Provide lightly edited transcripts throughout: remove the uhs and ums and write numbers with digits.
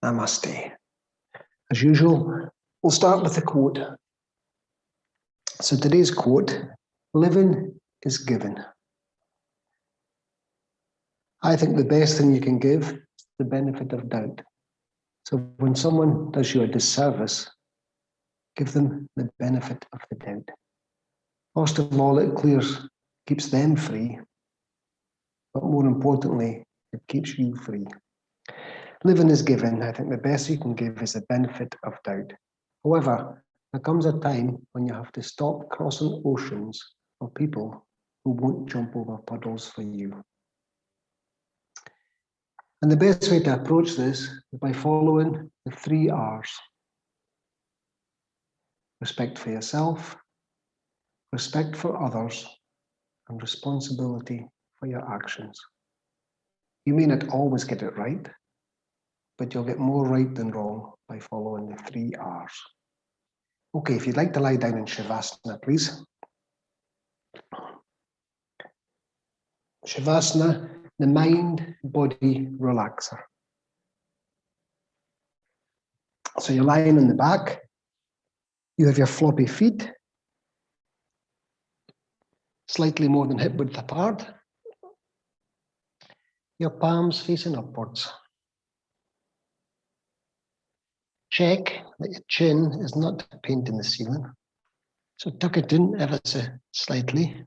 Namaste. As usual, we'll start with a quote. So today's quote, living is given. I think the best thing you can give is the benefit of doubt. So when someone does you a disservice, give them the benefit of the doubt. First of all, it keeps them free, but more importantly, it keeps you free. Living is given. I think the best you can give is the benefit of doubt. However, there comes a time when you have to stop crossing oceans of people who won't jump over puddles for you. And the best way to approach this is by following the 3 R's. Respect for yourself, respect for others, and responsibility for your actions. You may not always get it right, but you'll get more right than wrong by following the 3 R's. Okay, if you'd like to lie down in Shavasana, please. Shavasana, the mind-body relaxer. So you're lying on the back, you have your floppy feet, slightly more than hip width apart, your palms facing upwards. Check that your chin is not painting the ceiling. So tuck it in ever so slightly.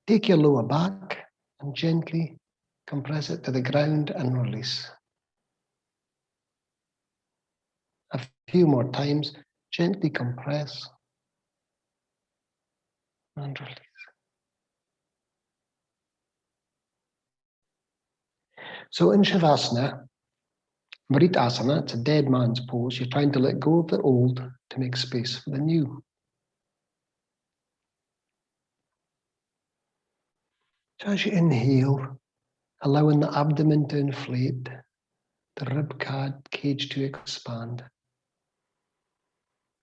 Take your lower back and gently compress it to the ground and release. A few more times, gently compress and release. So in Shavasana Maritasana, it's a dead man's pose. You're trying to let go of the old to make space for the new. So as you inhale, allowing the abdomen to inflate, the rib cage to expand.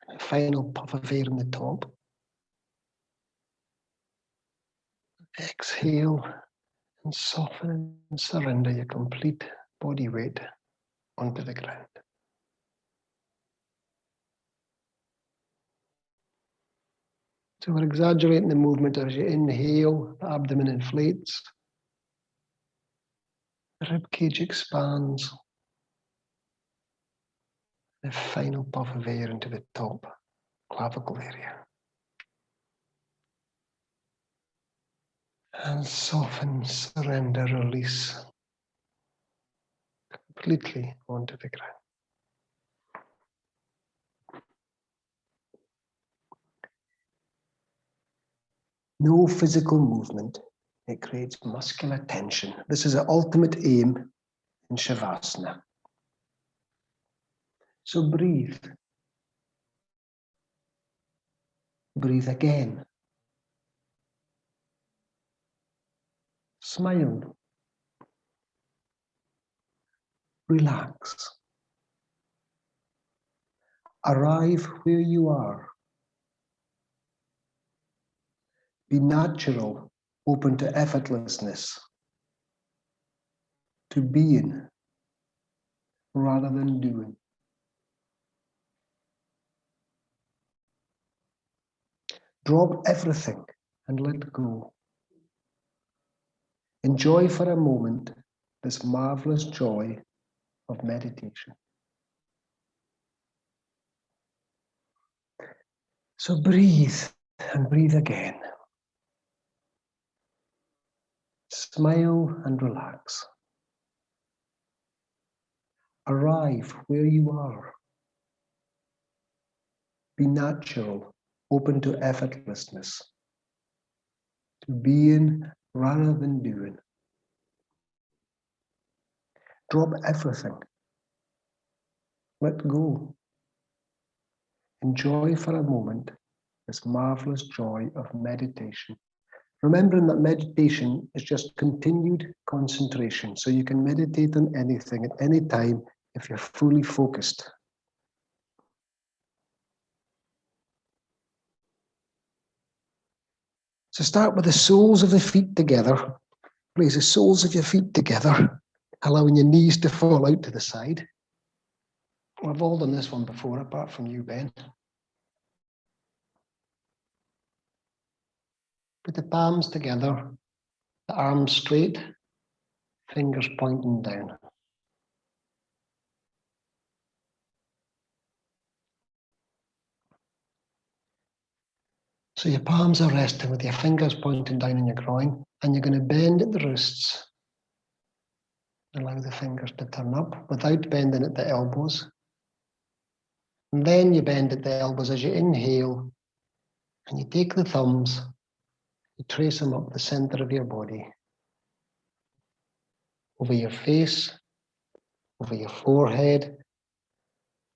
A final puff of air in the top. Exhale and soften and surrender your complete body weight onto the ground. So we're exaggerating the movement as you inhale, the abdomen inflates, the rib cage expands, the final puff of air into the top clavicle area. And soften, surrender, release completely onto the ground. No physical movement, it creates muscular tension. This is the ultimate aim in Shavasana. So breathe. Breathe again. Smile. Relax. Arrive where you are. Be natural, open to effortlessness, to being rather than doing. Drop everything and let go. Enjoy for a moment this marvelous joy of meditation. So breathe and breathe again. Smile and relax. Arrive where you are. Be natural, open to effortlessness, to being rather than doing. Drop everything. Let go. Enjoy for a moment this marvelous joy of meditation. Remembering that meditation is just continued concentration, so you can meditate on anything at any time if you're fully focused. So start with the soles of the feet together. Place the soles of your feet together, allowing your knees to fall out to the side. We've all done this one before, apart from you, Ben. Put the palms together, the arms straight, fingers pointing down. So your palms are resting with your fingers pointing down in your groin, and you're going to bend at the wrists. Allow the fingers to turn up without bending at the elbows. And then you bend at the elbows as you inhale, and you take the thumbs, you trace them up the center of your body, over your face, over your forehead,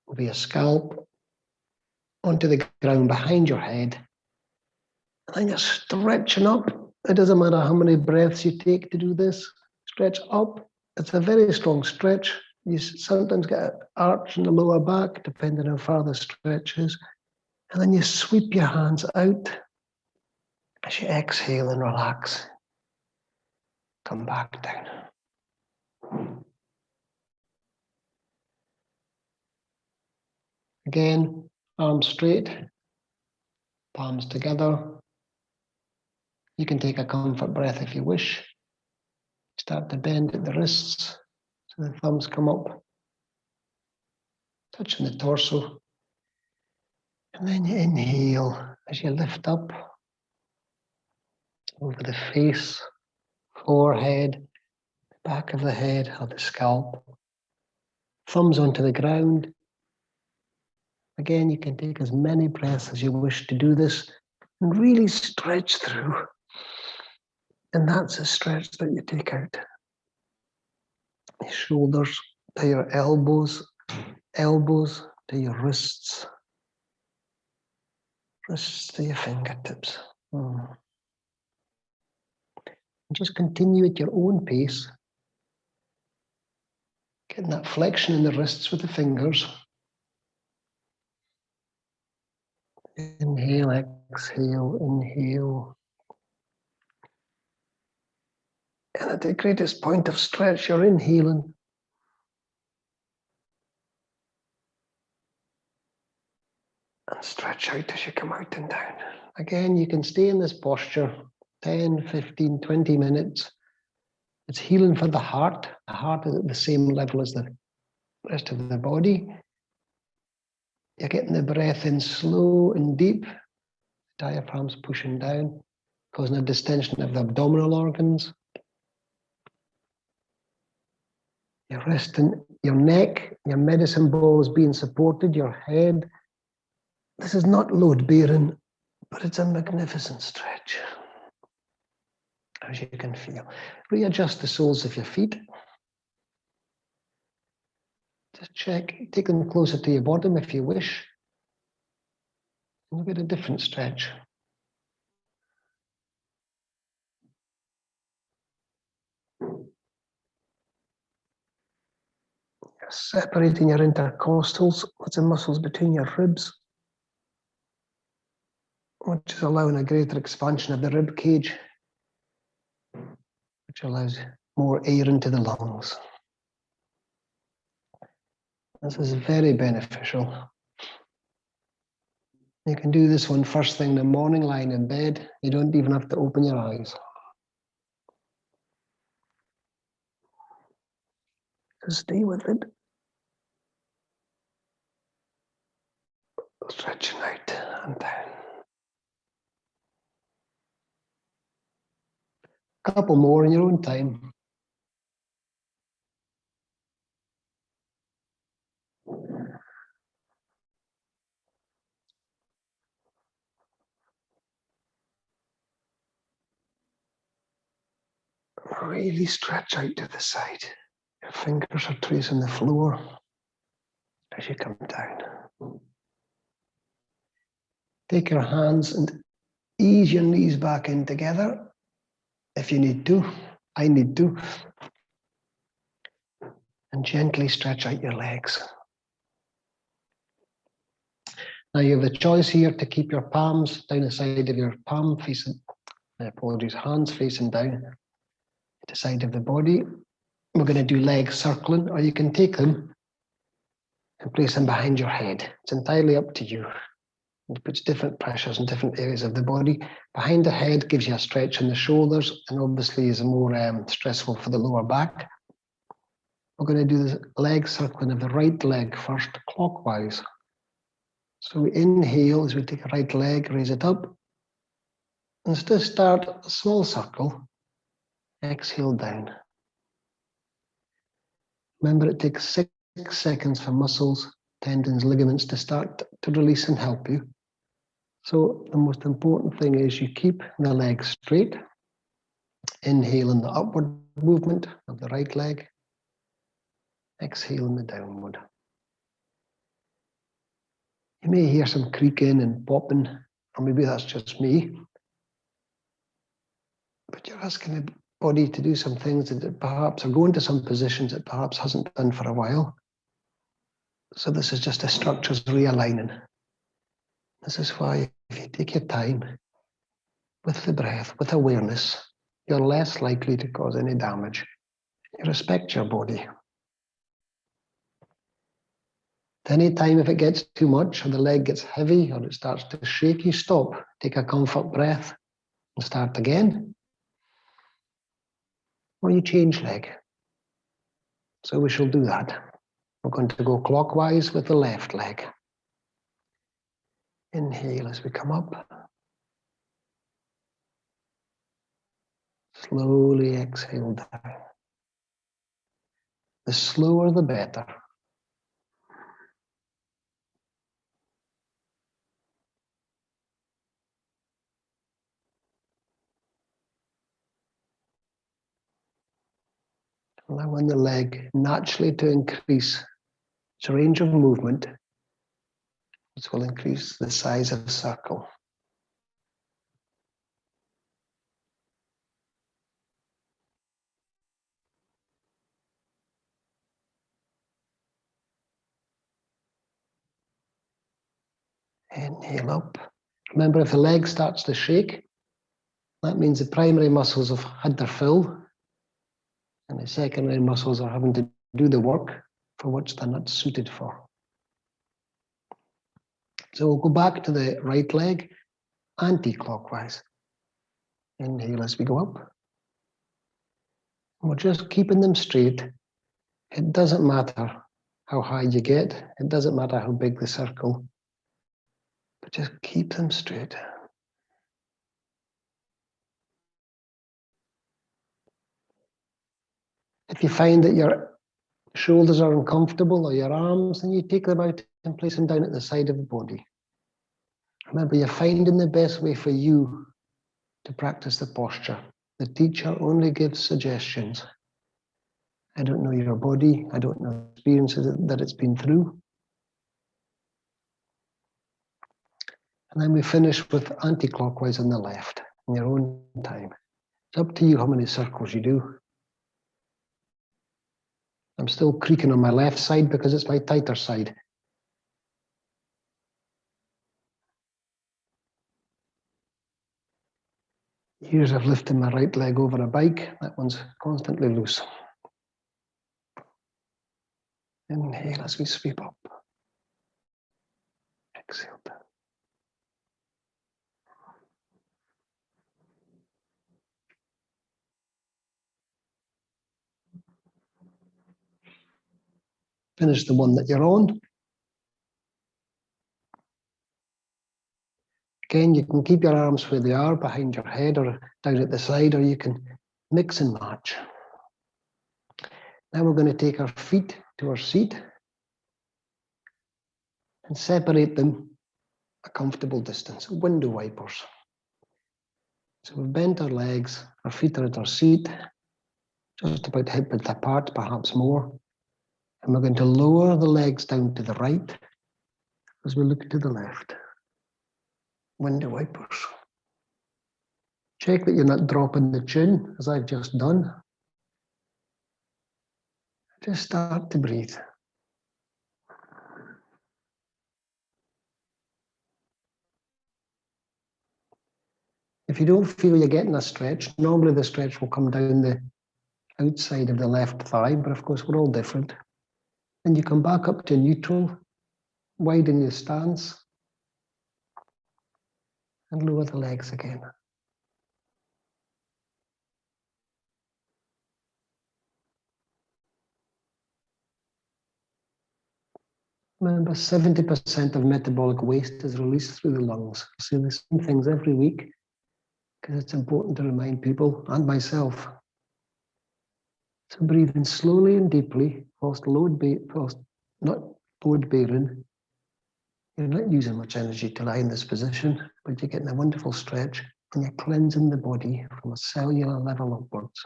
over your scalp, onto the ground behind your head. And then you're stretching up. It doesn't matter how many breaths you take to do this. Stretch up. It's a very strong stretch. You sometimes get an arch in the lower back, depending on how far the stretch is. And then you sweep your hands out as you exhale and relax. Come back down. Again, arms straight, palms together. You can take a comfort breath if you wish. Start to bend at the wrists so the thumbs come up, touching the torso. And then you inhale as you lift up over the face, forehead, back of the head or the scalp. Thumbs onto the ground. Again, you can take as many breaths as you wish to do this and really stretch through. And that's a stretch that you take out. Your shoulders to your elbows, elbows to your wrists, wrists to your fingertips. Just continue at your own pace. Getting that flexion in the wrists with the fingers. Inhale, exhale, inhale. And at the greatest point of stretch, you're inhaling. And stretch out as you come out and down. Again, you can stay in this posture 10, 15, 20 minutes. It's healing for the heart. The heart is at the same level as the rest of the body. You're getting the breath in slow and deep. The diaphragm's pushing down, causing a distension of the abdominal organs. You're resting your neck, your medicine ball is being supported, your head. This is not load bearing, but it's a magnificent stretch, as you can feel. Readjust the soles of your feet. Just check, take them closer to your bottom if you wish. And you'll get a different stretch. You're separating your intercostals, that's the muscles between your ribs, which is allowing a greater expansion of the rib cage, which allows more air into the lungs. This is very beneficial. You can do this one first thing in the morning, lying in bed. You don't even have to open your eyes. Just stay with it. Stretching out and down. A couple more in your own time. Really stretch out to the side. Your fingers are tracing the floor as you come down. Take your hands and ease your knees back in together if you need to. I need to. And gently stretch out your legs. Now you have the choice here to keep your palms down the side of your palm facing, hands facing down the side of the body. We're going to do leg circling, or you can take them and place them behind your head. It's entirely up to you. It puts different pressures in different areas of the body. Behind the head gives you a stretch in the shoulders, and obviously is more stressful for the lower back. We're going to do the leg circling of the right leg first, clockwise. So we inhale as we take a right leg, raise it up. And just start a small circle. Exhale down. Remember, it takes 6 seconds for muscles, tendons, ligaments to start to release and help you. So the most important thing is you keep the leg straight. Inhale in the upward movement of the right leg. Exhale in the downward. You may hear some creaking and popping, or maybe that's just me. But you're asking the body to do some things that perhaps are going to some positions it perhaps hasn't done for a while. So this is just the structures realigning. This is why if you take your time with the breath, with awareness, you're less likely to cause any damage. You respect your body. Any time if it gets too much or the leg gets heavy or it starts to shake, you stop. Take a comfort breath and start again. Or you change leg. So we shall do that. We're going to go clockwise with the left leg. Inhale as we come up. Slowly exhale down. The slower the better. Allowing the leg naturally to increase its range of movement, which will increase the size of the circle. Inhale up. Remember, if the leg starts to shake, that means the primary muscles have had their fill, and the secondary muscles are having to do the work for which they're not suited for. So we'll go back to the right leg, anti-clockwise. Inhale as we go up. And we're just keeping them straight. It doesn't matter how high you get. It doesn't matter how big the circle. But just keep them straight. If you find that your shoulders are uncomfortable or your arms, then you take them out and place them down at the side of the body. Remember, you're finding the best way for you to practice the posture. The teacher only gives suggestions. I don't know your body. I don't know the experiences that it's been through. And then we finish with anti-clockwise on the left in your own time. It's up to you how many circles you do. I'm still creaking on my left side because it's my tighter side. Years of lifting my right leg over a bike, that one's constantly loose. Inhale as we sweep up. Exhale down. Finish the one that you're on. Again, you can keep your arms where they are, behind your head or down at the side, or you can mix and match. Now we're going to take our feet to our seat and separate them a comfortable distance, window wipers. So we've bent our legs, our feet are at our seat, just about hip width apart, perhaps more. And we're going to lower the legs down to the right as we look to the left. Window wipers. Check that you're not dropping the chin, as I've just done. Just start to breathe. If you don't feel you're getting a stretch, normally the stretch will come down the outside of the left thigh, but of course we're all different. And you come back up to neutral, widen your stance, and lower the legs again. Remember, 70% of metabolic waste is released through the lungs. I say the same things every week because it's important to remind people and myself. So breathe in slowly and deeply, whilst not load bearing. You're not using much energy to lie in this position, but you're getting a wonderful stretch and you're cleansing the body from a cellular level upwards.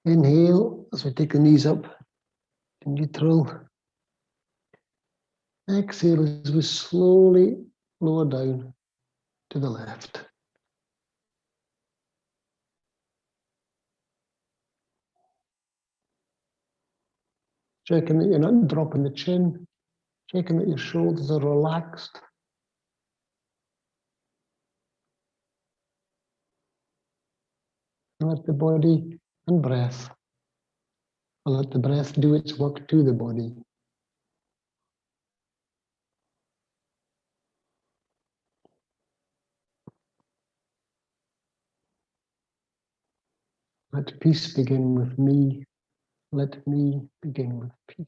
Inhale as we take the knees up to neutral. Exhale as we slowly lower down to the left. Checking that you're not dropping the chin, checking that your shoulders are relaxed. And let the body and breath, or let the breath do its work to the body. Let peace begin with me. Let me begin with peace.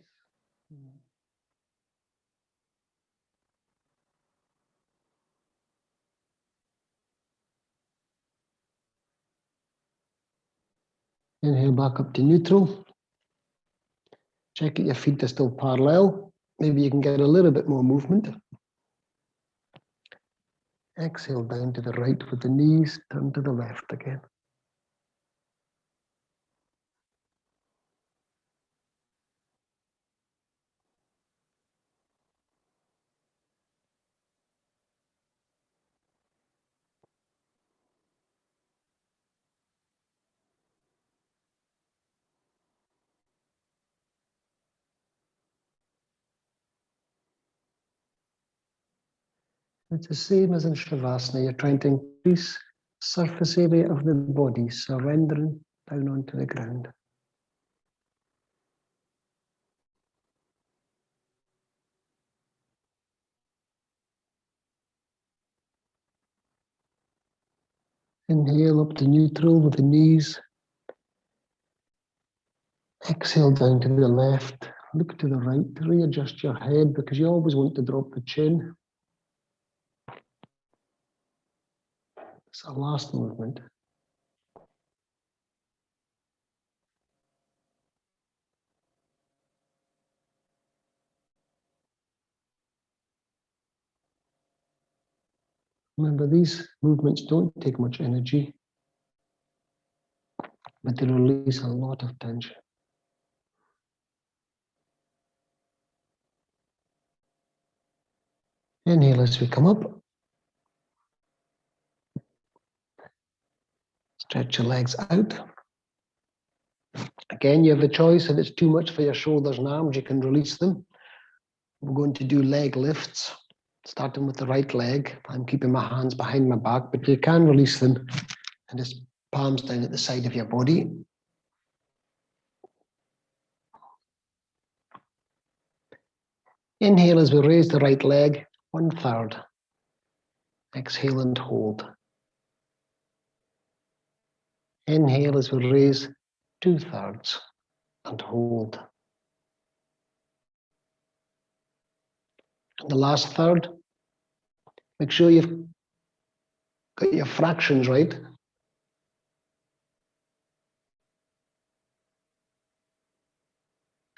Inhale back up to neutral. Check that your feet are still parallel. Maybe you can get a little bit more movement. Exhale down to the right with the knees, turn to the left again. It's the same as in Shavasana. You're trying to increase surface area of the body, surrendering down onto the ground. Inhale up to neutral with the knees. Exhale down to the left. Look to the right. Readjust your head because you always want to drop the chin. It's our last movement. Remember, these movements don't take much energy, but they release a lot of tension. Inhale as we come up. Stretch your legs out. Again, you have the choice. If it's too much for your shoulders and arms, you can release them. We're going to do leg lifts, starting with the right leg. I'm keeping my hands behind my back, but you can release them and just palms down at the side of your body. Inhale as we raise the right leg, 1/3. Exhale and hold. Inhale as we raise 2/3 and hold. And the last third, make sure you've got your fractions right.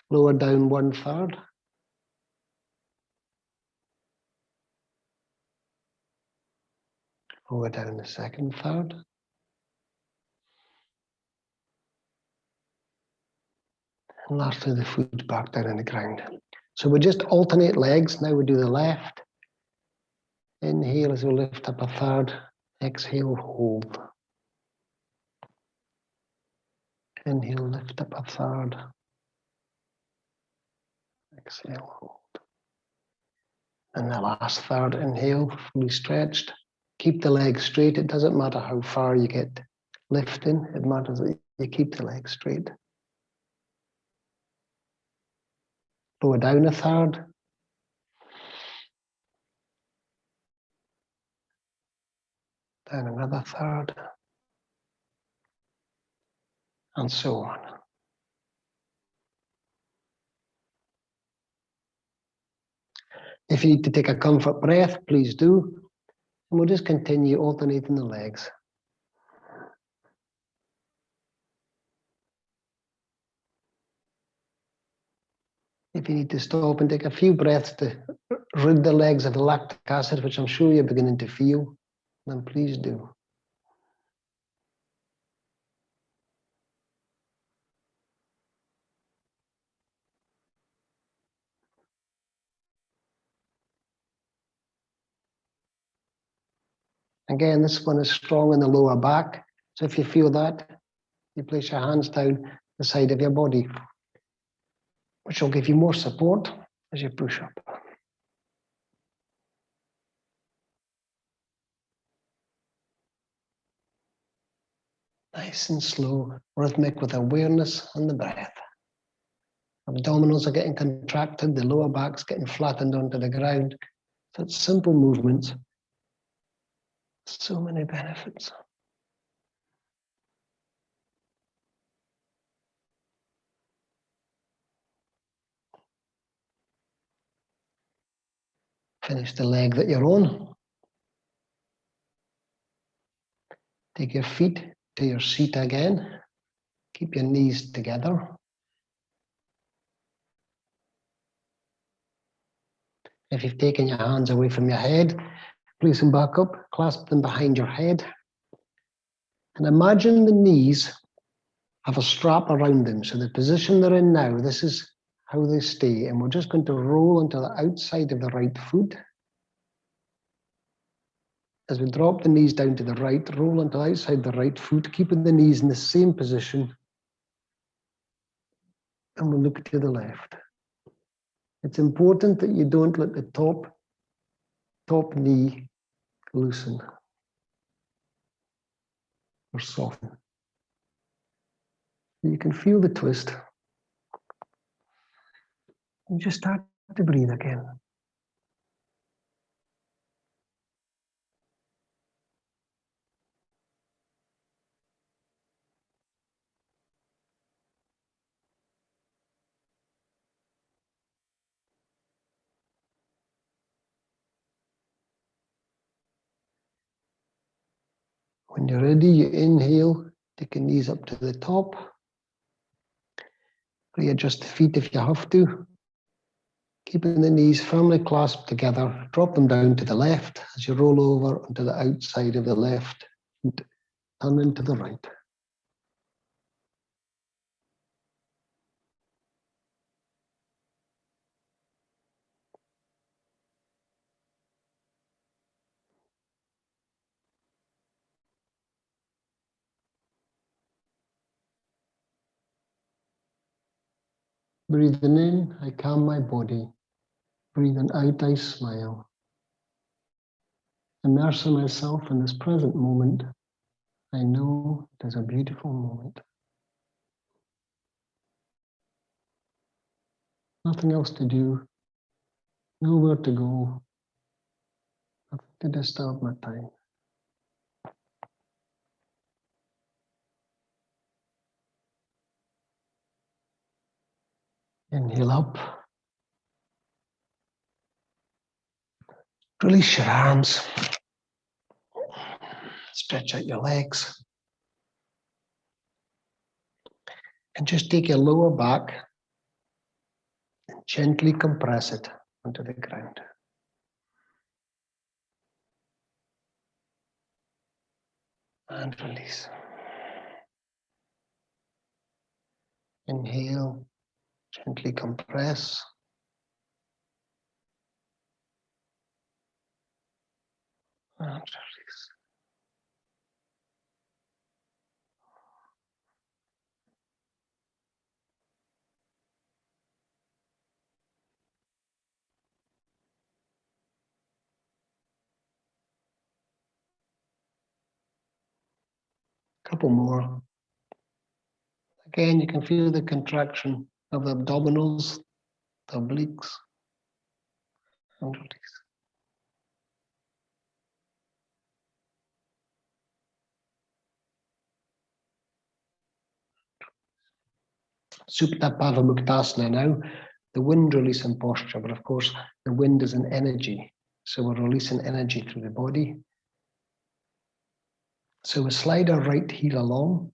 Lower down 1/3. Lower down the second third. And lastly, the foot back down on the ground. So we just alternate legs. Now we do the left. Inhale as we lift up 1/3. Exhale, hold. Inhale, lift up 1/3. Exhale, hold. And the last third, inhale, fully stretched. Keep the legs straight. It doesn't matter how far you get lifting. It matters that you keep the legs straight. Lower down a third. Down another third. And so on. If you need to take a comfort breath, please do. And we'll just continue alternating the legs. If you need to stop and take a few breaths to rid the legs of the lactic acid, which I'm sure you're beginning to feel, then please do. Again, this one is strong in the lower back. So if you feel that, you place your hands down the side of your body, which will give you more support as you push up. Nice and slow, rhythmic with awareness on the breath. Abdominals are getting contracted, the lower back's getting flattened onto the ground. So it's simple movements. So many benefits. Finish the leg that you're on. Take your feet to your seat again. Keep your knees together. If you've taken your hands away from your head, place them back up, clasp them behind your head. And imagine the knees have a strap around them. So the position they're in now, this is how they stay. And we're just going to roll onto the outside of the right foot. As we drop the knees down to the right, roll onto the outside the right foot, keeping the knees in the same position. And we'll look to the left. It's important that you don't let the top knee loosen or soften. You can feel the twist. And just start to breathe again. When you're ready, you inhale, take your knees up to the top. Readjust the feet if you have to. Keeping the knees firmly clasped together, drop them down to the left as you roll over onto the outside of the left foot, turn into the right. Breathing in, I calm my body. Breathing out, I smile. Immersing myself in this present moment, I know it is a beautiful moment. Nothing else to do, nowhere to go, nothing to disturb my time. Inhale up. Release your arms. Stretch out your legs. And just take your lower back and gently compress it onto the ground. And release. Inhale, gently compress. And release. Couple more. Again, you can feel the contraction of the abdominals, the obliques, and release. Supta Pavamuktasana now, the wind releasing posture, but of course the wind is an energy. So we're releasing energy through the body. So we slide our right heel along,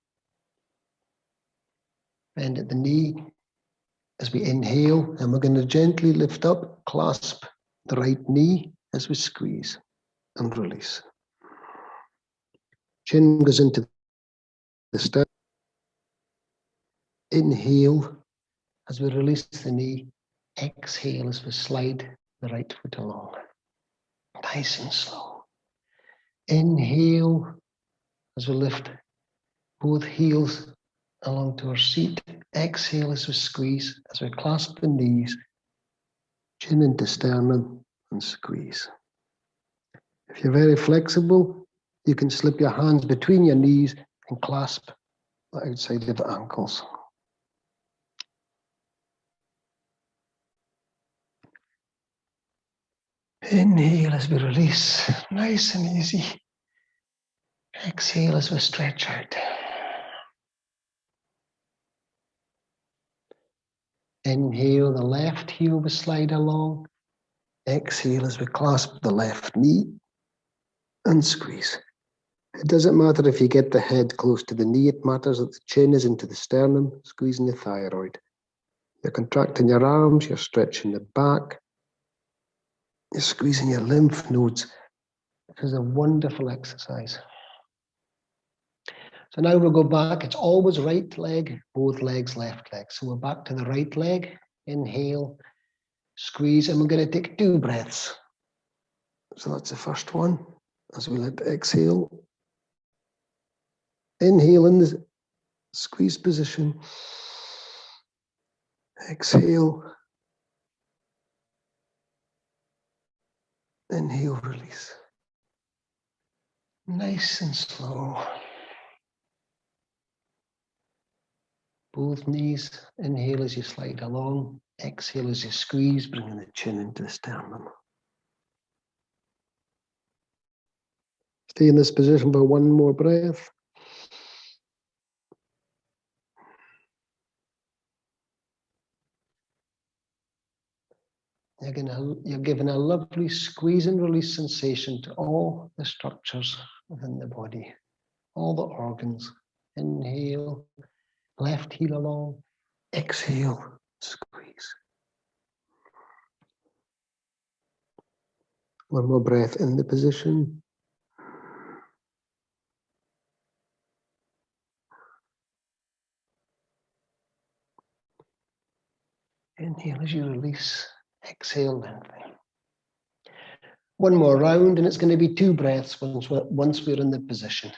bend at the knee as we inhale, and we're going to gently lift up, clasp the right knee as we squeeze and release. Chin goes into the sternum. Inhale as we release the knee. Exhale as we slide the right foot along. Nice and slow. Inhale as we lift both heels along to our seat. Exhale as we squeeze, as we clasp the knees, chin into sternum and squeeze. If you're very flexible, you can slip your hands between your knees and clasp the outside of the ankles. Inhale as we release, nice and easy. Exhale as we stretch out. Inhale, the left heel will slide along. Exhale as we clasp the left knee and squeeze. It doesn't matter if you get the head close to the knee, it matters that the chin is into the sternum, squeezing the thyroid. You're contracting your arms, you're stretching the back, you're squeezing your lymph nodes. This is a wonderful exercise. So now we'll go back. It's always right leg, both legs, left leg. So we're back to the right leg. Inhale, squeeze, and we're going to take 2 breaths. So that's the first one. As we let exhale. Inhale in the squeeze position. Exhale. Inhale, release. Nice and slow. Both knees. Inhale as you slide along. Exhale as you squeeze, bringing the chin into the sternum. Stay in this position for 1 more breath. You're giving a lovely squeeze and release sensation to all the structures within the body, all the organs. Inhale, left heel along. Exhale, squeeze. 1 more breath in the position. Inhale as you release. Exhale, lengthen. 1 more round, and it's going to be 2 breaths once we're in the position.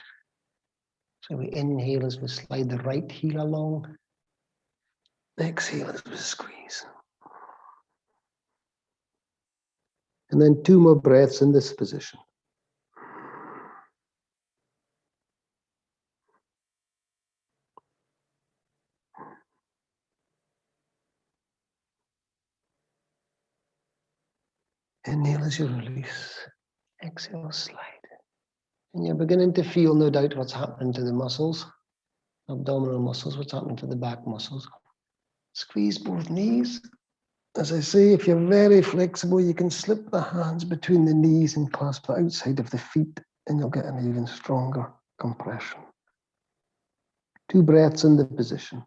So we inhale as we slide the right heel along. Exhale as we squeeze. And then 2 more breaths in this position. Inhale as you release. Exhale, slide. And you're beginning to feel, no doubt, what's happening to the muscles, abdominal muscles, what's happening to the back muscles. Squeeze both knees. As I say, if you're very flexible, you can slip the hands between the knees and clasp the outside of the feet, and you'll get an even stronger compression. 2 breaths in the position.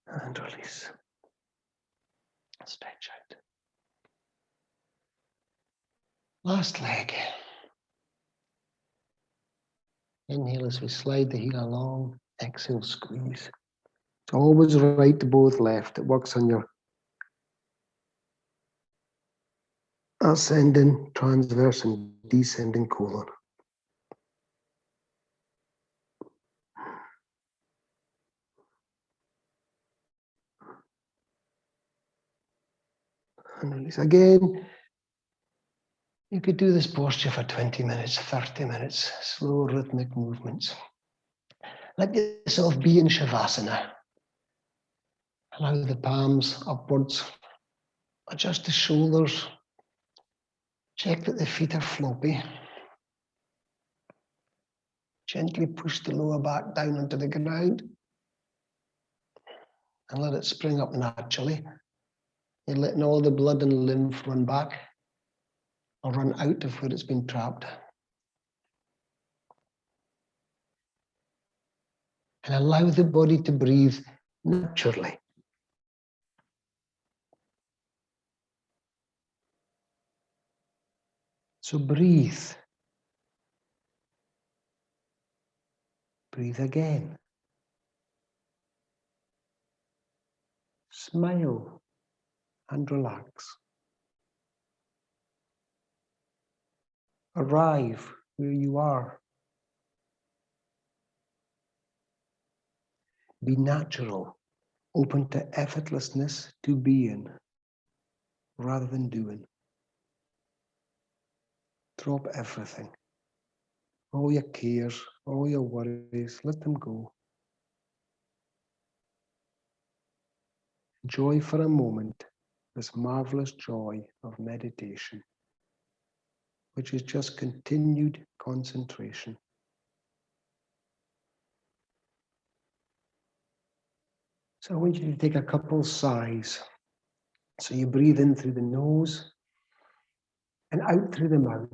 And release. Stretch out. Last leg. Inhale as we slide the heel along. Exhale, squeeze. It's always right to both left. It works on your ascending, transverse, and descending colon. And release again. You could do this posture for 20 minutes, 30 minutes, slow rhythmic movements. Let yourself be in Shavasana. Allow the palms upwards. Adjust the shoulders. Check that the feet are floppy. Gently push the lower back down onto the ground and let it spring up naturally. You're letting all the blood and lymph run back or run out of where it's been trapped. And allow the body to breathe naturally. So breathe. Breathe again. Smile and relax. Arrive where you are. Be natural, open to effortlessness, to being rather than doing. Drop everything. All your cares, all your worries, let them go. Enjoy for a moment this marvelous joy of meditation, which is just continued concentration. So I want you to take a couple sighs. So you breathe in through the nose and out through the mouth.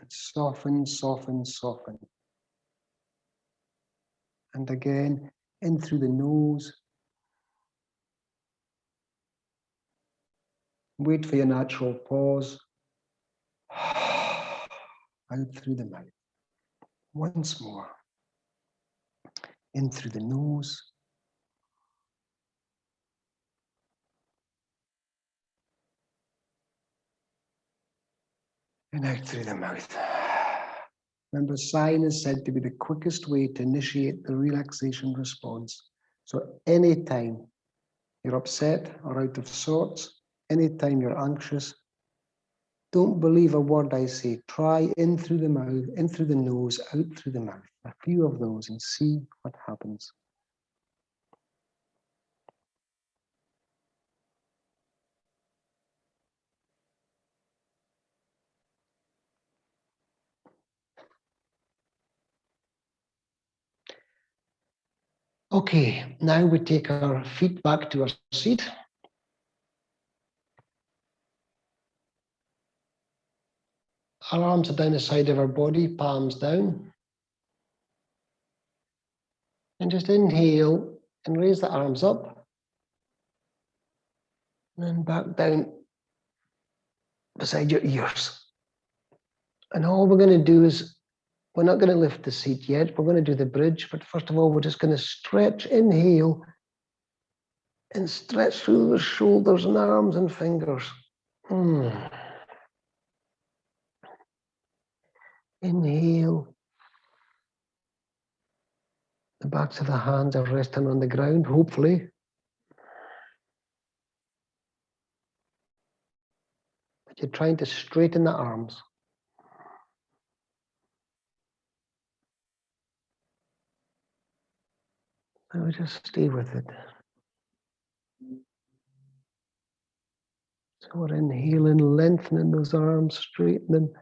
And soften, soften, soften. And again, in through the nose. Wait for your natural pause. Out through the mouth. Once more. In through the nose. And out through the mouth. Remember, sighing is said to be the quickest way to initiate the relaxation response. So anytime you're upset or out of sorts, anytime you're anxious, don't believe a word I say. Try in through the mouth, in through the nose, out through the mouth. A few of those and see what happens. Okay, now we take our feet back to our seat. Our arms are down the side of our body, palms down. And just inhale and raise the arms up. And then back down beside your ears. And all we're going to do is, we're not going to lift the seat yet. We're going to do the bridge. But first of all, we're just going to stretch, inhale, and stretch through the shoulders and arms and fingers. Inhale. The backs of the hands are resting on the ground, hopefully. But you're trying to straighten the arms. And we just stay with it. So we're inhaling, lengthening those arms, straightening.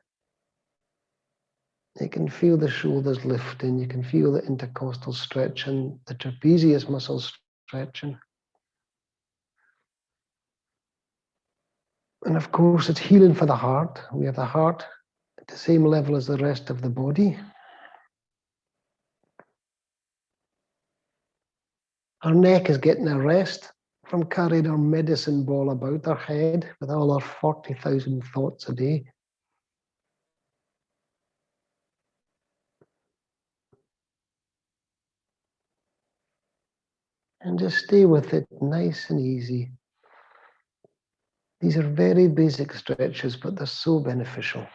You can feel the shoulders lifting. You can feel the intercostal stretching, the trapezius muscles stretching. And of course, it's healing for the heart. We have the heart at the same level as the rest of the body. Our neck is getting a rest from carrying our medicine ball about our head with all our 40,000 thoughts a day. And just stay with it, nice and easy. These are very basic stretches, but they're so beneficial.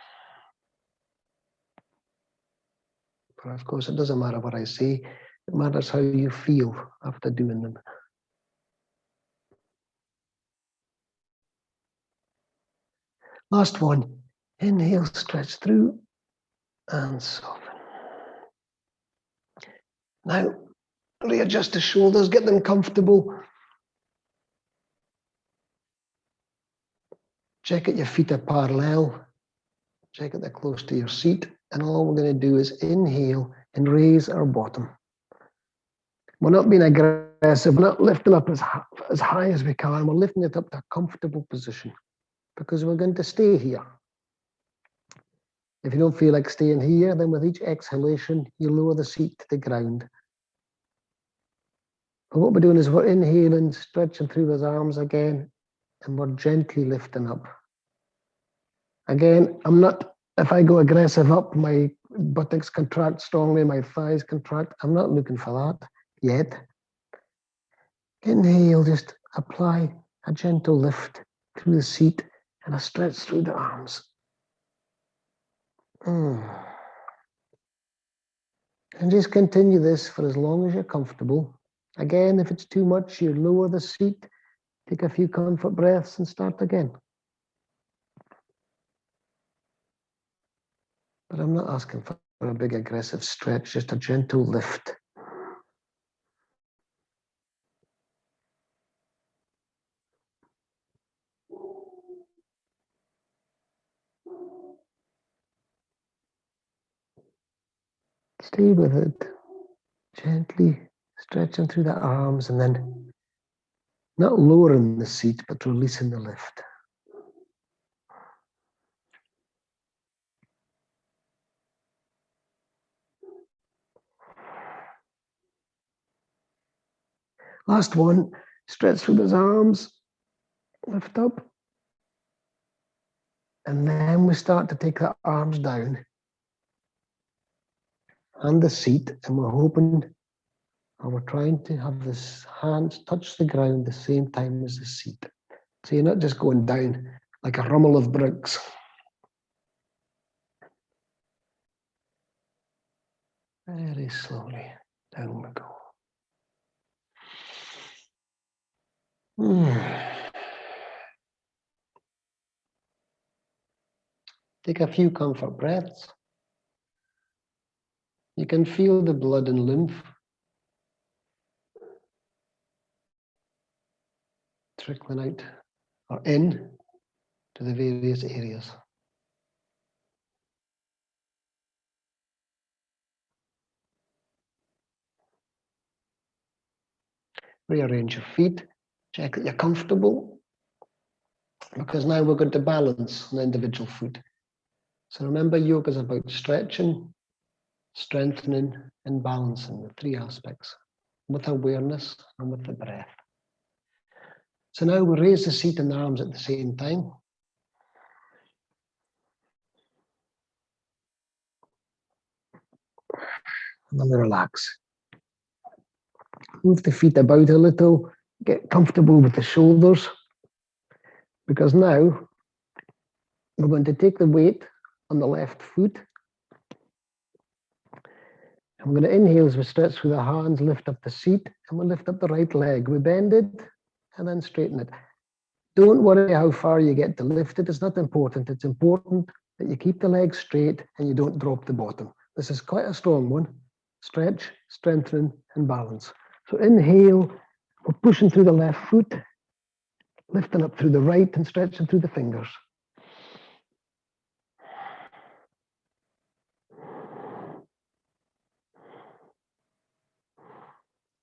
But of course, it doesn't matter what I say. It matters how you feel after doing them. Last one. Inhale, stretch through and soften. Now, readjust the shoulders, get them comfortable. Check that your feet are parallel. Check that they're close to your seat. And all we're going to do is inhale and raise our bottom. We're not being aggressive. We're not lifting up as high as we can. We're lifting it up to a comfortable position because we're going to stay here. If you don't feel like staying here, then with each exhalation, you lower the seat to the ground. But what we're doing is we're inhaling, stretching through those arms again, and we're gently lifting up. Again, if I go aggressive up, my buttocks contract strongly, my thighs contract. I'm not looking for that yet. Inhale, just apply a gentle lift through the seat and a stretch through the arms. And just continue this for as long as you're comfortable. Again, if it's too much, you lower the seat, take a few comfort breaths and start again. But I'm not asking for a big aggressive stretch, just a gentle lift. Stay with it, gently stretching through the arms and then not lowering the seat, but releasing the lift. Last one, stretch through those arms, lift up. And then we start to take the arms down and the seat, and we're hoping, or we're trying to have this hands touch the ground the same time as the seat. So you're not just going down like a rummel of bricks. Very slowly, down we go. Take a few comfort breaths. You can feel the blood and lymph trickling out or in to the various areas. Rearrange your feet. Check that you're comfortable, because now we're going to balance an individual foot. So remember, yoga is about stretching, strengthening, and balancing the three aspects with awareness and with the breath. So now we raise the seat and the arms at the same time. And then relax. Move the feet about a little, get comfortable with the shoulders, because now we're going to take the weight on the left foot. I'm going to inhale as we stretch through the hands, lift up the seat, and we'll lift up the right leg. We bend it and then straighten it. Don't worry how far you get to lift it. It's not important. It's important that you keep the leg straight and you don't drop the bottom. This is quite a strong one. Stretch, strengthen, and balance. So inhale, we're pushing through the left foot, lifting up through the right and stretching through the fingers.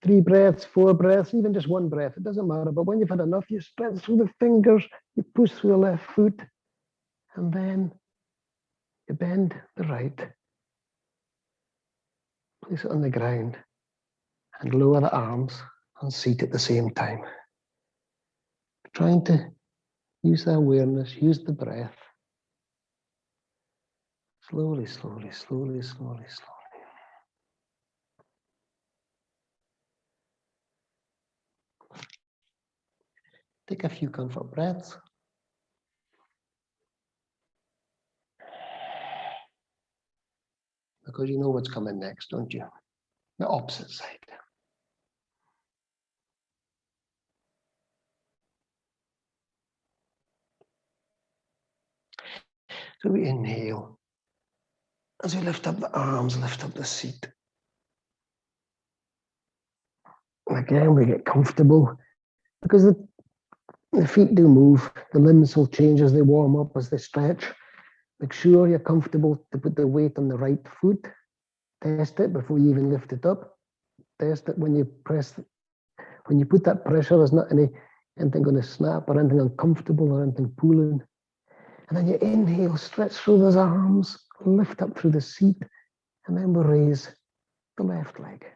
Three breaths, four breaths, even just one breath, it doesn't matter. But when you've had enough, you stretch through the fingers, you push through the left foot, and then you bend the right. Place it on the ground and lower the arms and seat at the same time. Trying to use the awareness, use the breath. Slowly, slowly, slowly, slowly, slowly. Take a few comfort breaths. Because you know what's coming next, don't you? The opposite side. So we inhale. As we lift up the arms, lift up the seat. And again, we get comfortable because the feet do move. The limbs will change as they warm up, as they stretch. Make sure you're comfortable to put the weight on the right foot. Test it before you even lift it up. Test it when you press. When you put that pressure, there's not anything going to snap or anything uncomfortable or anything pulling. And then you inhale, stretch through those arms, lift up through the seat, and then we'll raise the left leg.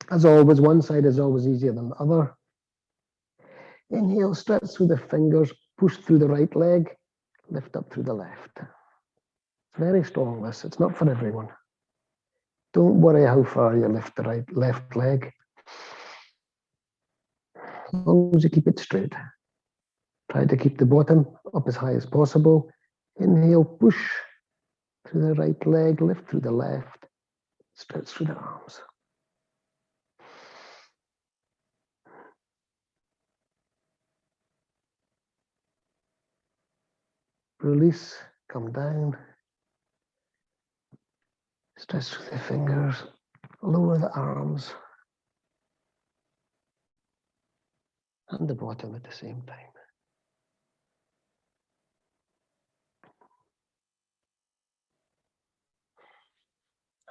As always, one side is always easier than the other. Inhale, stretch through the fingers, push through the right leg, lift up through the left. It's very strong, this. It's not for everyone. Don't worry how far you lift the left leg. As long as you keep it straight. Try to keep the bottom up as high as possible. Inhale, push through the right leg, lift through the left, stretch through the arms. Release, come down. Stretch through the fingers, lower the arms, and the bottom at the same time.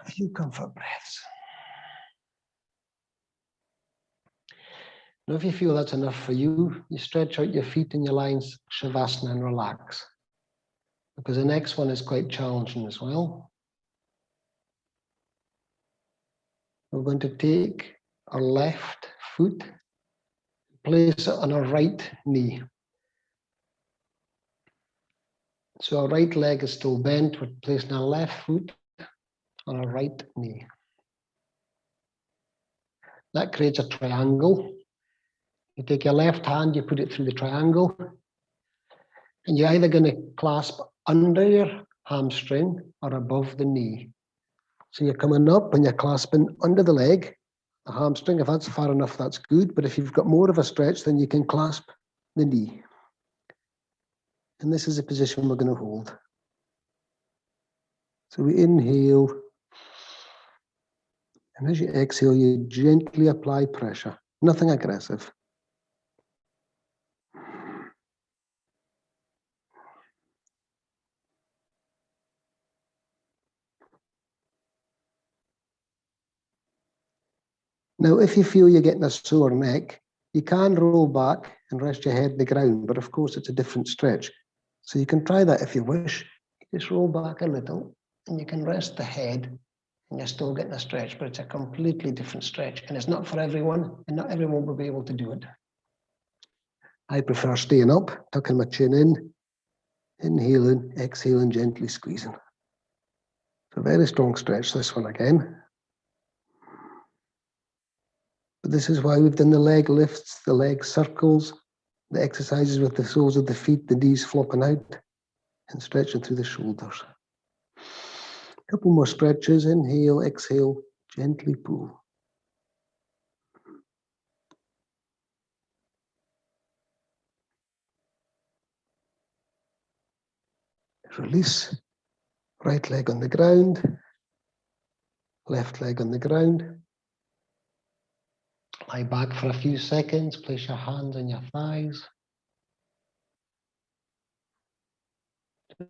A few comfort breaths. Now, if you feel that's enough for you, you stretch out your feet in your lines, Shavasana, and relax. Because the next one is quite challenging as well. We're going to take our left foot, place it on our right knee. So our right leg is still bent. We're placing our left foot on our right knee. That creates a triangle. You take your left hand, you put it through the triangle, and you're either going to clasp under your hamstring or above the knee. So you're coming up and you're clasping under the leg, the hamstring. If that's far enough, that's good. But if you've got more of a stretch, then you can clasp the knee. And this is the position we're going to hold. So we inhale. And as you exhale, you gently apply pressure. Nothing aggressive. Now, if you feel you're getting a sore neck, you can roll back and rest your head on the ground, but of course it's a different stretch. So you can try that if you wish. Just roll back a little and you can rest the head and you're still getting a stretch, but it's a completely different stretch and it's not for everyone and not everyone will be able to do it. I prefer staying up, tucking my chin in, inhaling, exhaling, gently squeezing. So very strong stretch, this one again. But this is why we've done the leg lifts, the leg circles, the exercises with the soles of the feet, the knees flopping out and stretching through the shoulders. A couple more stretches, inhale, exhale, gently pull. Release, right leg on the ground, left leg on the ground. Lie back for a few seconds, place your hands on your thighs.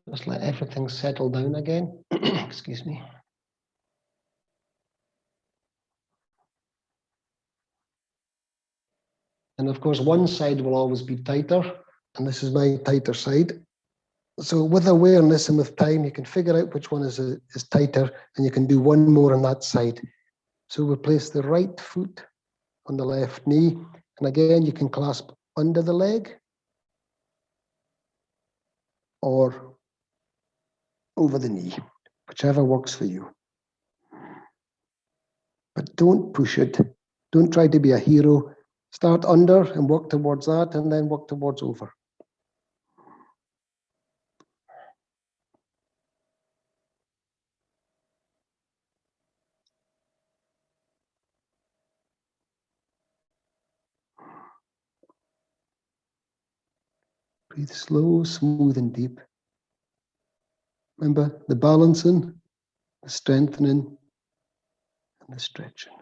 Just let everything settle down again. Excuse me. And of course, one side will always be tighter, and this is my tighter side. So with awareness and with time, you can figure out which one is tighter, and you can do one more on that side. So we place the right foot on the left knee, and again, you can clasp under the leg or over the knee, whichever works for you. But don't push it. Don't try to be a hero. Start under and work towards that, and then work towards over. Breathe slow, smooth, and deep. Remember the balancing, the strengthening, and the stretching.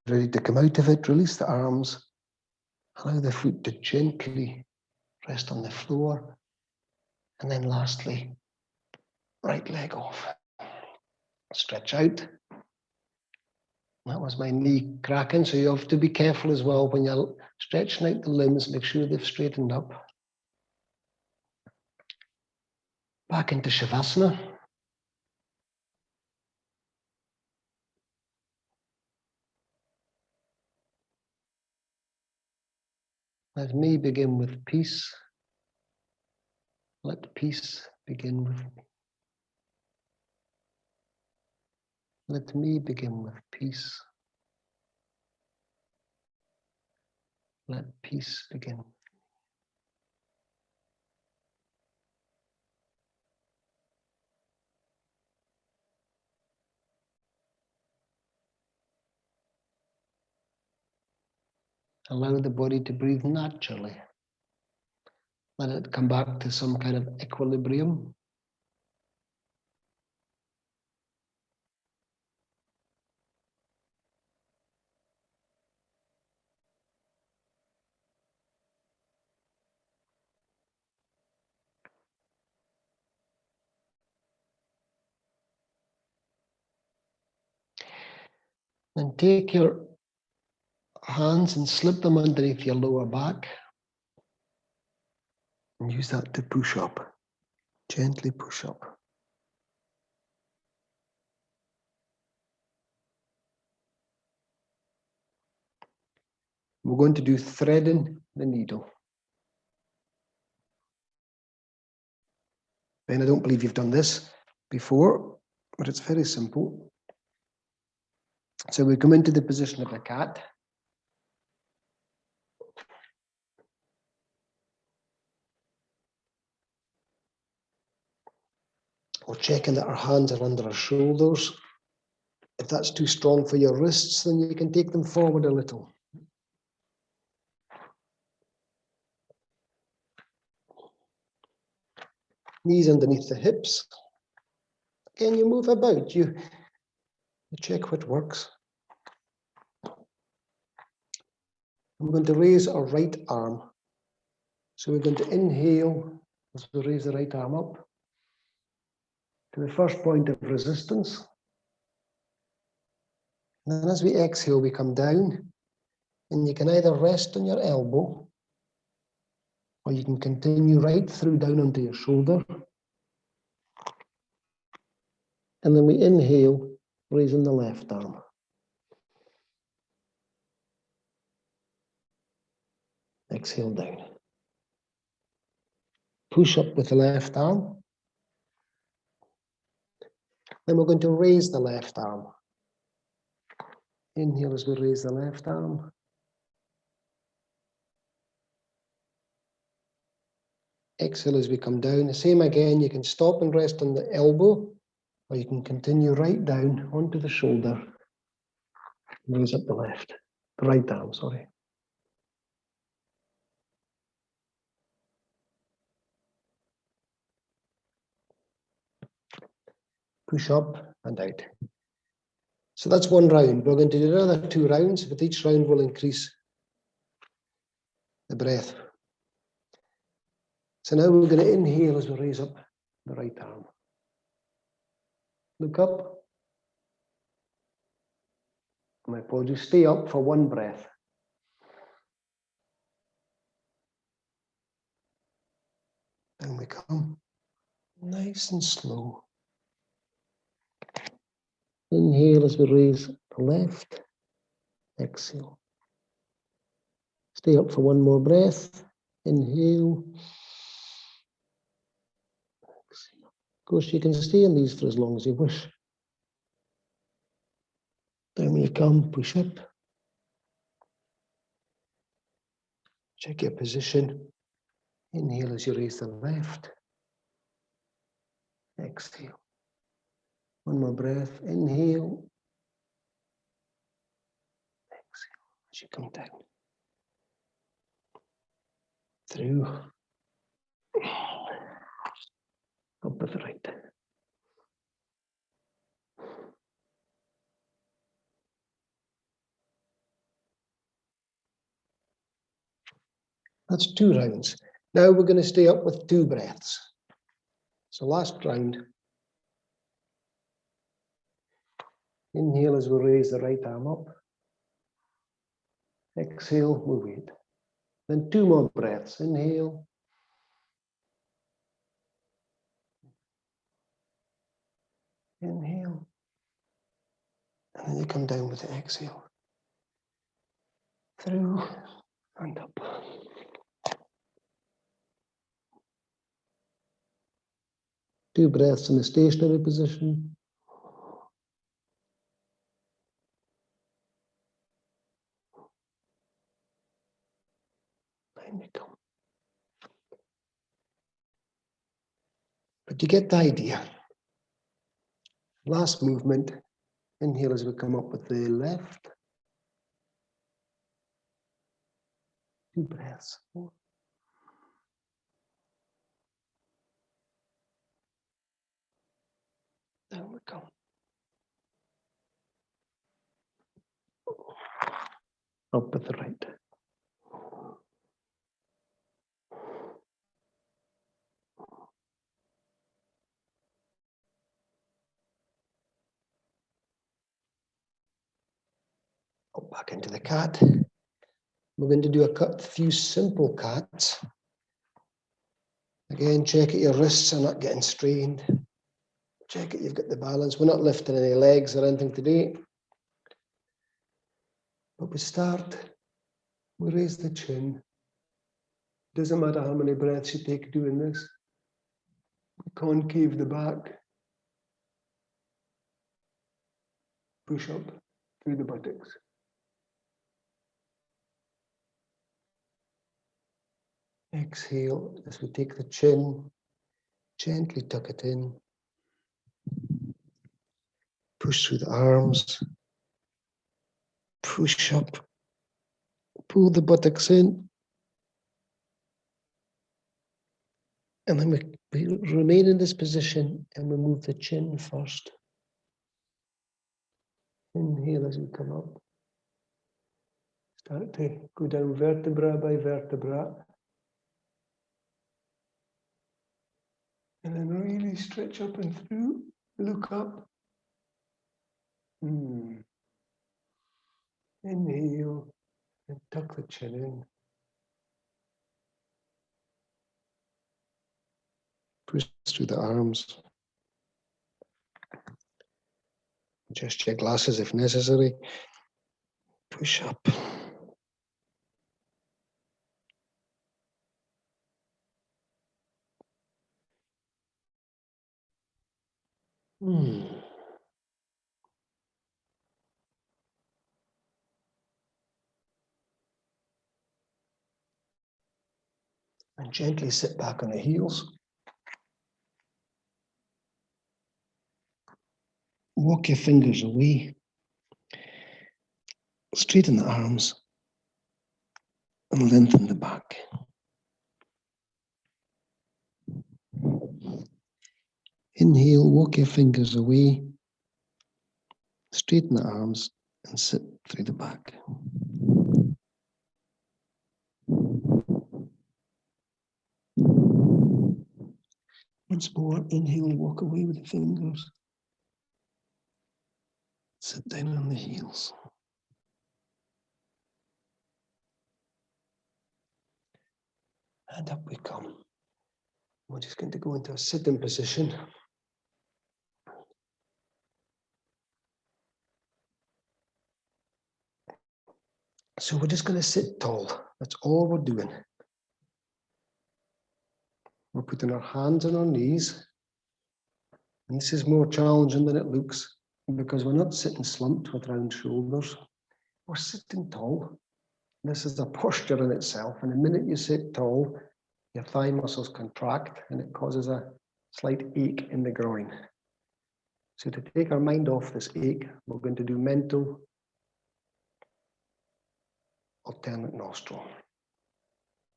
Ready to come out of it, release the arms. Allow the foot to gently rest on the floor. And then lastly, right leg off. Stretch out. That was my knee cracking, so you have to be careful as well when you're stretching out the limbs, make sure they've straightened up. Back into Shavasana. Let me begin with peace. Let peace begin with me. Let me begin with peace. Let peace begin. Allow the body to breathe naturally. Let it come back to some kind of equilibrium. Then take your hands and slip them underneath your lower back. And use that to push up. Gently push up. We're going to do threading the needle. Ben, I don't believe you've done this before, but it's very simple. So we come into the position of the cat. We're checking that our hands are under our shoulders. If that's too strong for your wrists, then you can take them forward a little. Knees underneath the hips. Again, you move about. You check what works. I'm going to raise our right arm. So we're going to inhale as we raise the right arm up to the first point of resistance. And then as we exhale, we come down, and you can either rest on your elbow, or you can continue right through down onto your shoulder. And then we inhale, raising the left arm. Exhale down. Push up with the left arm. Then we're going to raise the left arm. Inhale as we raise the left arm. Exhale as we come down. The same again, you can stop and rest on the elbow, or you can continue right down onto the shoulder. Raise up the right arm, sorry. Push up and out. So that's one round. We're going to do another 2 rounds. With each round, we'll increase the breath. So now we're going to inhale as we raise up the right arm. Look up. My apologies. Stay up for 1 breath. And we come nice and slow. Inhale as we raise the left. Exhale. Stay up for 1 more breath. Inhale. Exhale. Of course, you can stay in these for as long as you wish. Then you come, push up. Check your position. Inhale as you raise the left. Exhale. One more breath. Inhale. Exhale as you come down. Through. Up with the right. That's 2 rounds. Now we're going to stay up with 2 breaths. So last round. Inhale as we raise the right arm up. Exhale, we wait. Then 2 more breaths. Inhale. Inhale. And then you come down with the exhale. Through and up. Two breaths in a stationary position. And you come. But you get the idea. Last movement. Inhale as we come up with the left. 2 breaths. Down we come. Up with the right. Up back into the cat. We're going to do a few simple cats. Again, check that your wrists are not getting strained. Check that you've got the balance. We're not lifting any legs or anything today. But we start, we raise the chin. Doesn't matter how many breaths you take doing this. We concave the back. Push up through the buttocks. Exhale as we take the chin, gently tuck it in. Push through the arms. Push up. Pull the buttocks in. And then we remain in this position and we move the chin first. Inhale as we come up. Start to go down vertebra by vertebra. And then really stretch up and through. Look up. Inhale and tuck the chin in. Push through the arms. Adjust your glasses if necessary. Push up. And gently sit back on the heels. Walk your fingers away. Straighten the arms and lengthen the back. Inhale, walk your fingers away. Straighten the arms and sit through the back. Once more, inhale, walk away with the fingers. Sit down on the heels. And up we come. We're just going to go into a sitting position. So we're just going to sit tall. That's all we're doing. We're putting our hands on our knees. And this is more challenging than it looks because we're not sitting slumped with round shoulders. We're sitting tall. This is a posture in itself. And the minute you sit tall, your thigh muscles contract and it causes a slight ache in the groin. So to take our mind off this ache, we're going to do mental alternate nostril.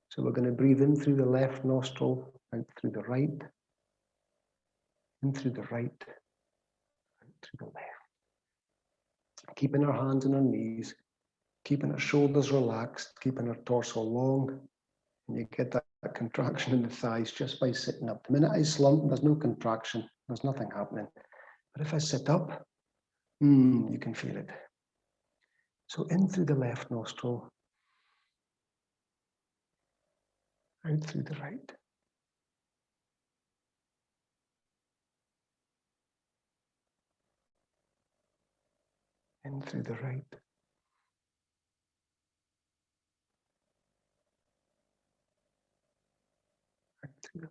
So we're going to breathe in through the left nostril, out through the right, in through the right, out through the left. Keeping our hands on our knees, keeping our shoulders relaxed, keeping our torso long. And you get that contraction in the thighs just by sitting up. The minute I slump, there's no contraction, there's nothing happening. But if I sit up, you can feel it. So in through the left nostril, out through the right. In through the right. Out through the...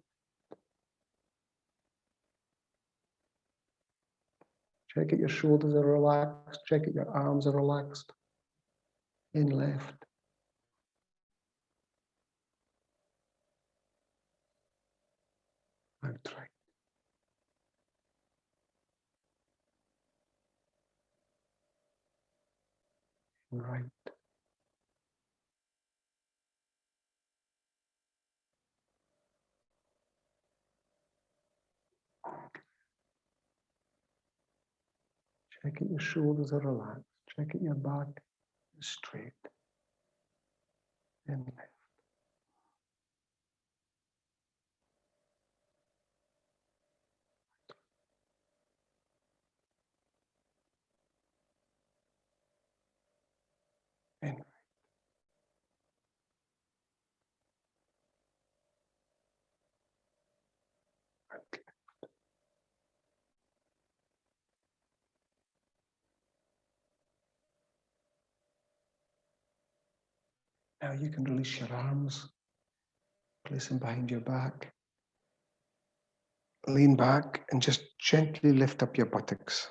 Check that your shoulders are relaxed. Check that your arms are relaxed. In left. Out right. In right. Check that your shoulders are relaxed. Check that your back is straight. In left. In right. Out. Now you can release your arms, place them behind your back. Lean back and just gently lift up your buttocks.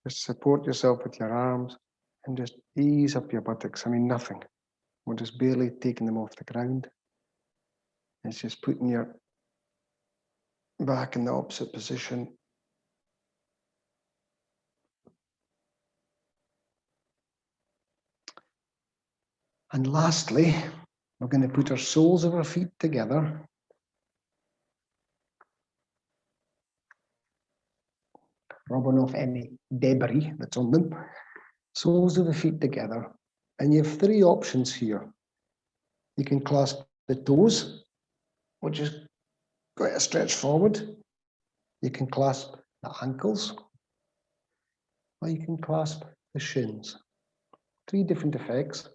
Just support yourself with your arms and just ease up your buttocks. I mean, nothing. We're just barely taking them off the ground. It's just putting your back in the opposite position. And lastly, we're going to put our soles of our feet together. Rubbing off any debris that's on them. Soles of the feet together. And you have three options here. You can clasp the toes, which is quite a stretch forward. You can clasp the ankles, or you can clasp the shins. Three different effects.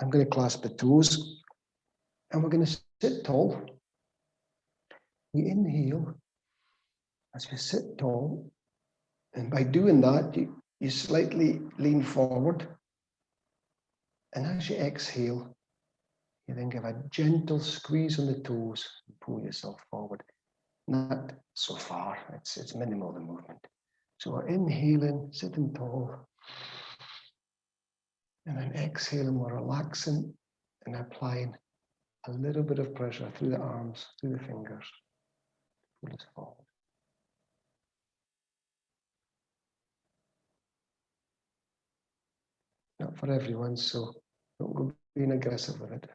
I'm going to clasp the toes, and we're going to sit tall. We inhale as you sit tall, and by doing that, you slightly lean forward, and as you exhale, you then give a gentle squeeze on the toes and pull yourself forward. Not so far, it's minimal, the movement. So we're inhaling, sitting tall, and then exhaling, we're relaxing and applying a little bit of pressure through the arms, through the fingers, pull us forward. Not for everyone, so don't go being aggressive with it.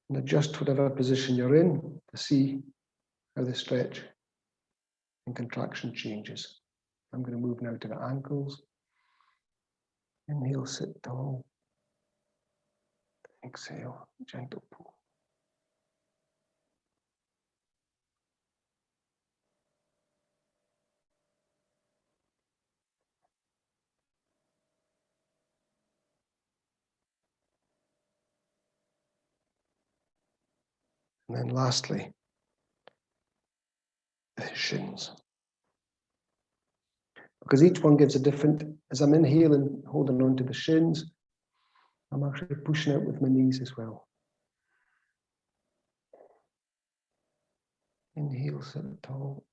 And adjust whatever position you're in to see how the stretch and contraction changes. I'm going to move now to the ankles. Inhale, sit tall. Exhale, gentle pull. And then lastly, the shins. Because each one gives a different, as I'm inhaling, holding on to the shins, I'm actually pushing out with my knees as well. Inhale, sit tall.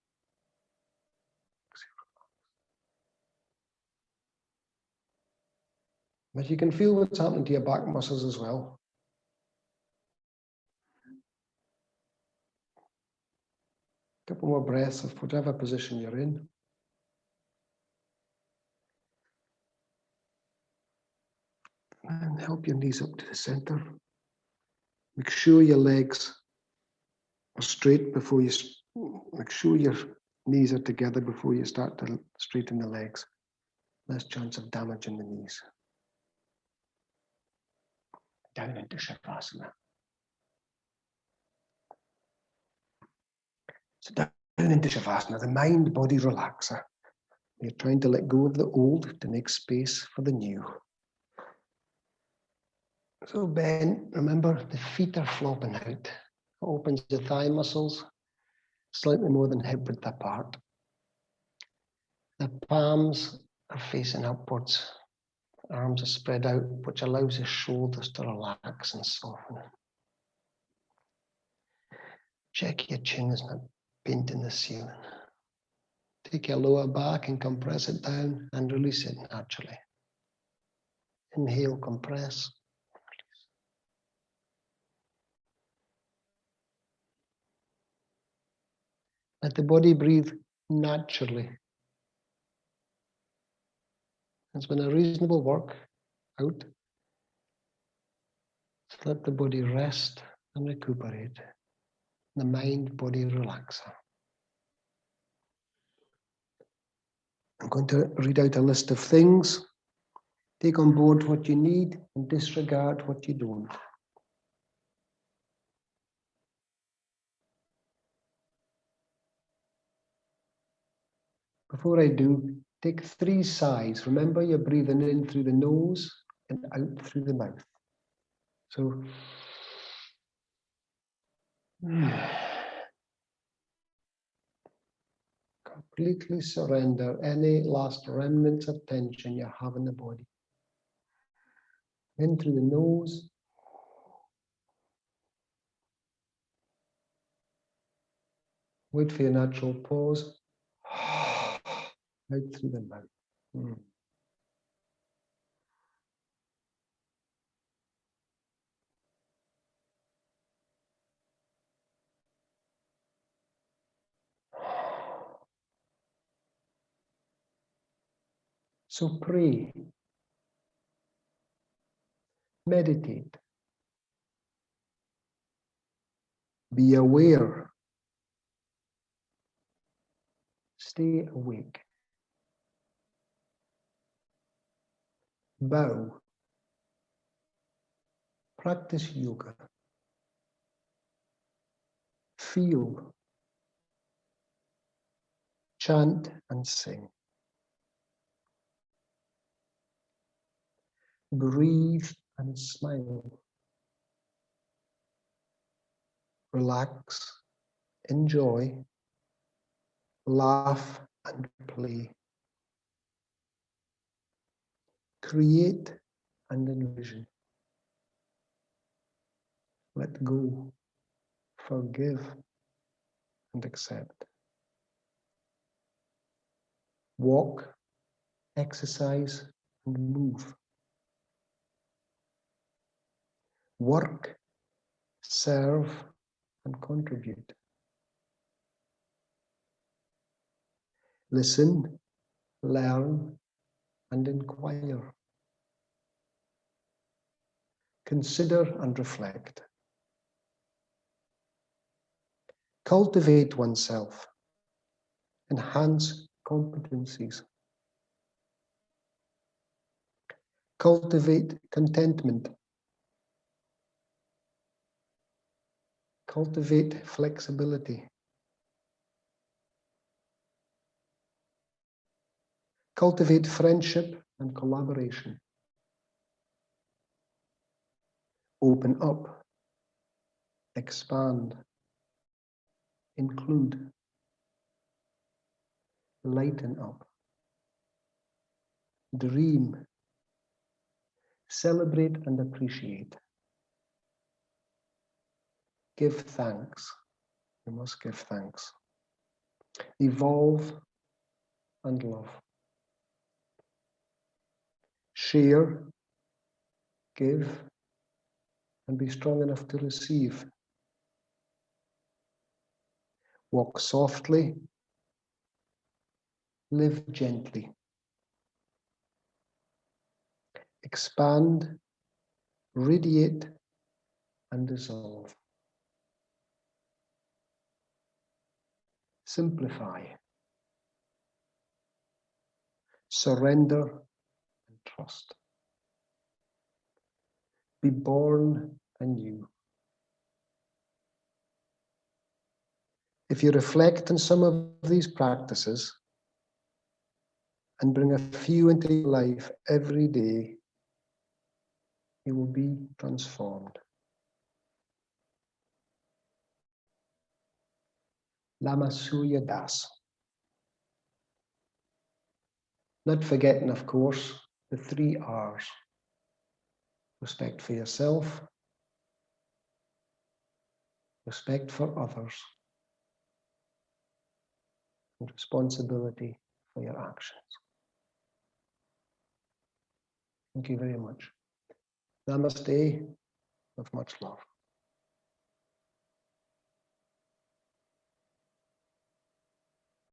But you can feel what's happening to your back muscles as well. A couple more breaths of whatever position you're in. And help your knees up to the center. Make sure your legs are straight before you, make sure your knees are together before you start to straighten the legs. Less chance of damaging the knees. Down into Shavasana. So down into Shavasana, the mind-body relaxer. You're trying to let go of the old to make space for the new. So Ben, remember the feet are flopping out. It opens the thigh muscles, slightly more than hip width apart. The palms are facing upwards. Arms are spread out, which allows the shoulders to relax and soften. Check your chin is not painting the ceiling. Take your lower back and compress it down and release it naturally. Inhale, compress. Let the body breathe naturally. It's been a reasonable work out. So let the body rest and recuperate. The mind-body relaxer. I'm going to read out a list of things. Take on board what you need and disregard what you don't. Before I do, take 3 sighs. Remember, you're breathing in through the nose and out through the mouth. So, completely surrender any last remnants of tension you have in the body. In through the nose. Wait for your natural pause. Out through the mouth. So pray, meditate, be aware, stay awake, bow, practice yoga, feel, chant and sing, breathe and smile, relax, enjoy, laugh and play, create and envision, let go, forgive and accept, walk, exercise and move, work, serve and contribute, listen, learn and inquire, consider and reflect, cultivate oneself, enhance competencies, cultivate contentment, cultivate flexibility, cultivate friendship and collaboration, open up, expand, include, lighten up, dream, celebrate and appreciate, give thanks, you must give thanks, evolve and love, share give, and be strong enough to receive. Walk softly, live gently. Expand, radiate, and dissolve. Simplify. Surrender and trust. Be born anew. If you reflect on some of these practices and bring a few into your life every day, you will be transformed. Lama Surya Das. Not forgetting, of course, the 3 R's. Respect for yourself, respect for others, and responsibility for your actions. Thank you very much. Namaste, with much love.